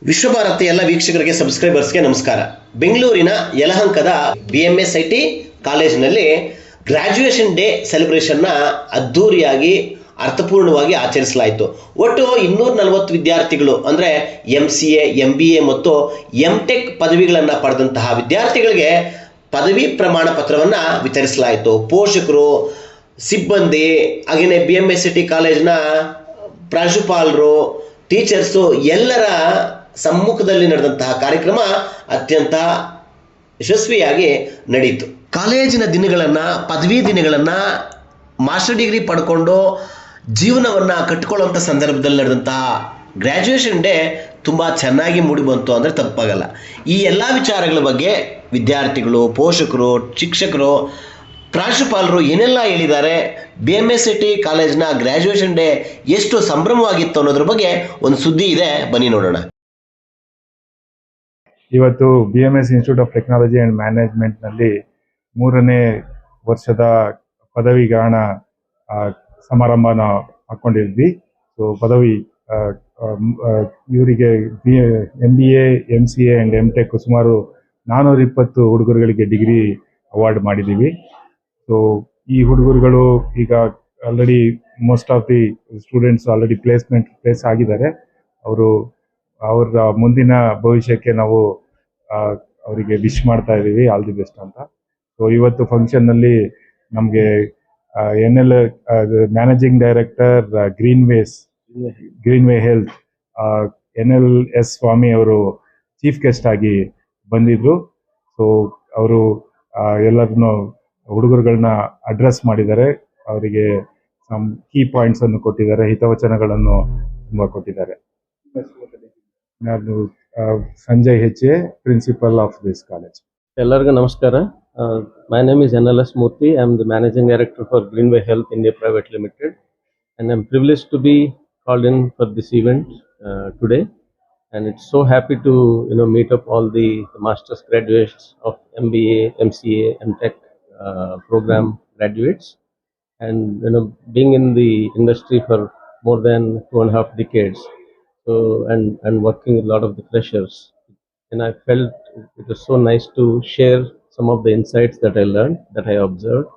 ವಿಶ್ವಭಾರತಿ ಎಲ್ಲ ವೀಕ್ಷಕರಿಗೆ ಸಬ್ಸ್ಕ್ರೈಬರ್ಸ್ಗೆ ನಮಸ್ಕಾರ. ಬೆಂಗಳೂರಿನ ಯಲಹಂಕದ BMSIT ಕಾಲೇಜಿನಲ್ಲಿ ಗ್ರ್ಯಾಜುಯೇಷನ್ ಡೇ ಸೆಲೆಬ್ರೇಷನ್ನ ಅದ್ಧೂರಿಯಾಗಿ ಅರ್ಥಪೂರ್ಣವಾಗಿ ಆಚರಿಸಲಾಯಿತು. ಒಟ್ಟು 240 ವಿದ್ಯಾರ್ಥಿಗಳು ಅಂದರೆ MCA, MBA ಮತ್ತು MTech ಪದವಿಗಳನ್ನು ಪಡೆದಂತಹ ವಿದ್ಯಾರ್ಥಿಗಳಿಗೆ ಪದವಿ ಪ್ರಮಾಣ ಪತ್ರವನ್ನು ವಿತರಿಸಲಾಯಿತು. ಪೋಷಕರು, ಸಿಬ್ಬಂದಿ, ಹಾಗೆಯೇ BMSIT ಕಾಲೇಜಿನ ಪ್ರಾಂಶುಪಾಲರು, ಟೀಚರ್ಸು ಎಲ್ಲರ ಸಮ್ಮುಖದಲ್ಲಿ ನಡೆದಂತಹ ಕಾರ್ಯಕ್ರಮ ಅತ್ಯಂತ ಯಶಸ್ವಿಯಾಗಿ ನಡೆಯಿತು. ಕಾಲೇಜಿನ ದಿನಗಳನ್ನು, ಪದವಿ ದಿನಗಳನ್ನು, ಮಾಸ್ಟರ್ ಡಿಗ್ರಿ ಪಡ್ಕೊಂಡು ಜೀವನವನ್ನು ಕಟ್ಟಿಕೊಳ್ಳುವಂಥ ಸಂದರ್ಭದಲ್ಲಿ ನಡೆದಂತಹ ಗ್ರ್ಯಾಜುಯೇಷನ್ ಡೇ ತುಂಬ ಚೆನ್ನಾಗಿ ಮೂಡಿಬಂತು ಅಂದರೆ ತಪ್ಪಾಗಲ್ಲ. ಈ ಎಲ್ಲ ವಿಚಾರಗಳ ಬಗ್ಗೆ ವಿದ್ಯಾರ್ಥಿಗಳು, ಪೋಷಕರು, ಶಿಕ್ಷಕರು, ಪ್ರಾಂಶುಪಾಲರು ಏನೆಲ್ಲ ಹೇಳಿದ್ದಾರೆ, BMSIT ಕಾಲೇಜಿನ ಗ್ರ್ಯಾಜುಯೇಷನ್ ಡೇ ಎಷ್ಟು ಸಂಭ್ರಮವಾಗಿತ್ತು ಅನ್ನೋದ್ರ ಬಗ್ಗೆ ಒಂದು ಸುದ್ದಿ ಇದೆ, ಬನ್ನಿ ನೋಡೋಣ. ಇವತ್ತು BMS institute of technology and ಮ್ಯಾನೇಜ್ಮೆಂಟ್ನಲ್ಲಿ 3ನೇ ವರ್ಷದ ಪದವಿಗ್ರಹಣ ಸಮಾರಂಭನ ಹಾಕ್ಕೊಂಡಿದ್ವಿ. ಸೊ ಪದವಿ ಇವರಿಗೆ MBA, MCA ಆ್ಯಂಡ್ MTech ಸುಮಾರು 420 ಹುಡುಗರುಗಳಿಗೆ ಡಿಗ್ರಿ ಅವಾರ್ಡ್ ಮಾಡಿದ್ದೀವಿ. ಸೊ ಈ ಹುಡುಗರುಗಳು ಈಗ already most of the students already place ಆಗಿದ್ದಾರೆ. ಅವರ ಮುಂದಿನ ಭವಿಷ್ಯಕ್ಕೆ ನಾವು ಅವರಿಗೆ ವಿಶ್ ಮಾಡ್ತಾ ಇದ್ದೀವಿ, ಆಲ್ ದಿ ಬೆಸ್ಟ್ ಅಂತ. ಸೊ ಇವತ್ತು ಫಂಕ್ಷನ್ನಲ್ಲಿ ನಮಗೆ NL managing director Greenway health NLS Swamy ಅವರು ಚೀಫ್ ಗೆಸ್ಟ್ ಆಗಿ ಬಂದಿದ್ರು. ಸೊ ಅವರು ಎಲ್ಲರನ್ನು ಹುಡುಗರುಗಳನ್ನ ಅಡ್ರೆಸ್ ಮಾಡಿದ್ದಾರೆ, ಅವರಿಗೆ ಸಮ್ ಕೀ ಪಾಯಿಂಟ್ಸ್ ಅನ್ನು ಕೊಟ್ಟಿದ್ದಾರೆ, ಹಿತವಚನಗಳನ್ನು ತುಂಬ ಕೊಟ್ಟಿದ್ದಾರೆ. ನಾನು Sanjay HA, principal of this college. ಎಲ್ಲರಿಗೂ ನಮಸ್ಕಾರ. My name is NLS Murthy. I am the Managing Director for Greenway Health India Private Limited, and I am privileged to be called in for this event today. And it's so happy to meet up all the master's graduates of MBA, MCA, MTech program graduates, and being in the industry for more than 2.5 decades. So and working with a lot of the freshers, and I felt it was so nice to share some of the insights that I learned, that I observed,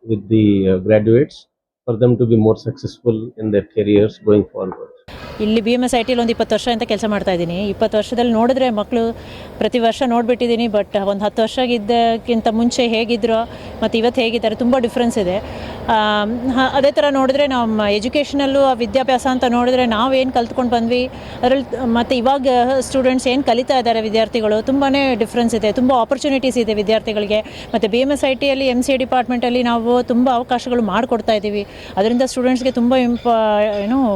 with the graduates, for them to be more successful in their careers going forward. ಇಲ್ಲಿ BMSITಯಲ್ಲಿ ಒಂದು 20 ವರ್ಷ ಅಂತ ಕೆಲಸ ಮಾಡ್ತಾ ಇದ್ದೀನಿ. 20 ವರ್ಷದಲ್ಲಿ ನೋಡಿದ್ರೆ ಮಕ್ಕಳು ಪ್ರತಿ ವರ್ಷ ನೋಡಿಬಿಟ್ಟಿದ್ದೀನಿ. ಬಟ್ ಒಂದು 10 ವರ್ಷ ಇದ್ದಕ್ಕಿಂತ ಮುಂಚೆ ಹೇಗಿದ್ರು ಮತ್ತು ಇವತ್ತು ಹೇಗಿದ್ದಾರೆ ತುಂಬ ಡಿಫ್ರೆನ್ಸ್ ಇದೆ. ಅದೇ ಥರ ನೋಡಿದ್ರೆ ನಮ್ಮ ಎಜುಕೇಷನಲ್ಲೂ ವಿದ್ಯಾಭ್ಯಾಸ ಅಂತ ನೋಡಿದ್ರೆ ನಾವೇನು ಕಲ್ತ್ಕೊಂಡು ಬಂದ್ವಿ ಅದರಲ್ಲಿ ಮತ್ತು ಇವಾಗ ಸ್ಟೂಡೆಂಟ್ಸ್ ಏನು ಕಲಿತಾ ಇದ್ದಾರೆ ವಿದ್ಯಾರ್ಥಿಗಳು, ತುಂಬಾ ಡಿಫ್ರೆನ್ಸ್ ಇದೆ. ತುಂಬ ಆಪರ್ಚುನಿಟೀಸ್ ಇದೆ ವಿದ್ಯಾರ್ಥಿಗಳಿಗೆ. ಮತ್ತು BMSITಯಲ್ಲಿ MCA ಡಿಪಾರ್ಟ್ಮೆಂಟಲ್ಲಿ ನಾವು ತುಂಬ ಅವಕಾಶಗಳು ಮಾಡಿಕೊಡ್ತಾ ಇದ್ದೀವಿ. ಅದರಿಂದ ಸ್ಟೂಡೆಂಟ್ಸ್ಗೆ ತುಂಬ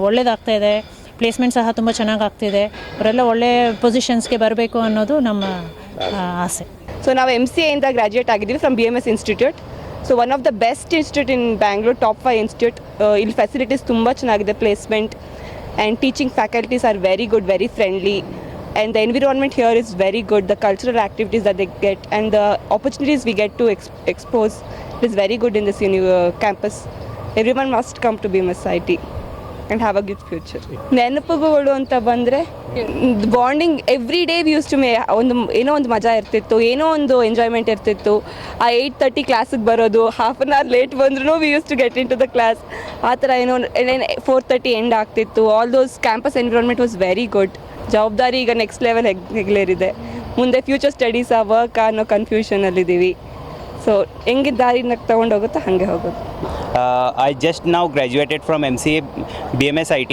ಒಳ್ಳೆಯದಾಗ್ತಾ ಇದೆ. ಪ್ಲೇಸ್ಮೆಂಟ್ ಸಹ ತುಂಬ ಚೆನ್ನಾಗಿ ಆಗ್ತಿದೆ. ಅವರೆಲ್ಲ ಒಳ್ಳೆ ಪೊಸಿಷನ್ಸ್ಗೆ ಬರಬೇಕು ಅನ್ನೋದು ನಮ್ಮ ಆಸೆ. ಸೊ ನಾವು MCA ಇಂದ ಗ್ರ್ಯಾಜುಯೇಟ್ ಆಗಿದ್ದೀವಿ from BMS institute. So one of the best institute in Bangalore, top 5 institute. ಇಲ್ಲಿ ಫೆಸಿಲಿಟೀಸ್ ತುಂಬ ಚೆನ್ನಾಗಿದೆ, placement and teaching faculties are very good, very friendly, and the environment here is very good. The cultural activities that they get and the opportunities we get to expose it is very good in this campus. Every one must come to BMSIT and have a good future. ನೆನಪುಗಳು ಅಂತ ಬಂದರೆ bonding every day we use to ಏನೋ ಒಂದು ಮಜಾ ಇರ್ತಿತ್ತು, ಏನೋ ಒಂದು enjoyment ಇರ್ತಿತ್ತು. ಆ 8:30 ಕ್ಲಾಸಿಗೆ ಬರೋದು, ಹಾಫ್ ಆನ್ ಅವರ್ ಲೇಟ್ ಬಂದ್ರೂ we use to get into the class. ಆ ಥರ 4:30 ಎಂಡ್ ಆಗ್ತಿತ್ತು. All those campus environment was very good. ಜವಾಬ್ದಾರಿ ಈಗ ನೆಕ್ಸ್ಟ್ ಲೆವೆಲ್ ಹೆಗ್ಲೇರಿದೆ. ಮುಂದೆ ಫ್ಯೂಚರ್ ಸ್ಟಡೀಸ್ ವರ್ಕ್ ಅನ್ನೋ ಕನ್ಫ್ಯೂಷನಲ್ಲಿದ್ದೀವಿ. ಸೊ ಹೆಂಗೆ ದಾರಿನ ತೊಗೊಂಡು ಹೋಗುತ್ತೋ ಹಾಗೆ ಹೋಗೋದು. I just now graduated from MCA BMSIT.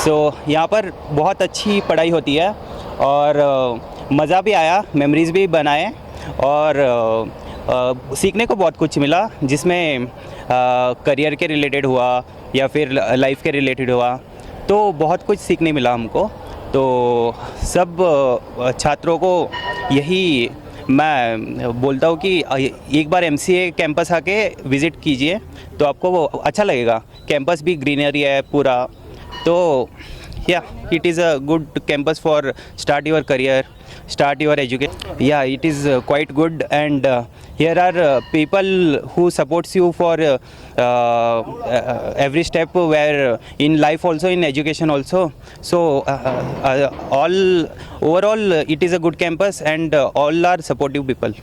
So यहाँ पर बहुत अच्छी पढ़ाई होती है और मज़ा भी आया, मेमोरीज़ भी बनाए और सीखने को बहुत कुछ मिला, जिसमें करियर के रिलेटेड हुआ या फिर लाइफ के रिलेटेड हुआ, तो बहुत कुछ सीखने मिला हमको. तो सब छात्रों को यही मैं बोलता हूँ कि एक बार MCA कैंपस आके विज़िट कीजिए तो आपको वो अच्छा लगेगा. कैंपस भी ग्रीनरी है पूरा, तो Yeah, it is a good campus for start your career, start your education. Yeah, it is quite good, and here are people who supports you for every step, where in life also, in education also. So all overall, it is a good campus, and all are supportive people.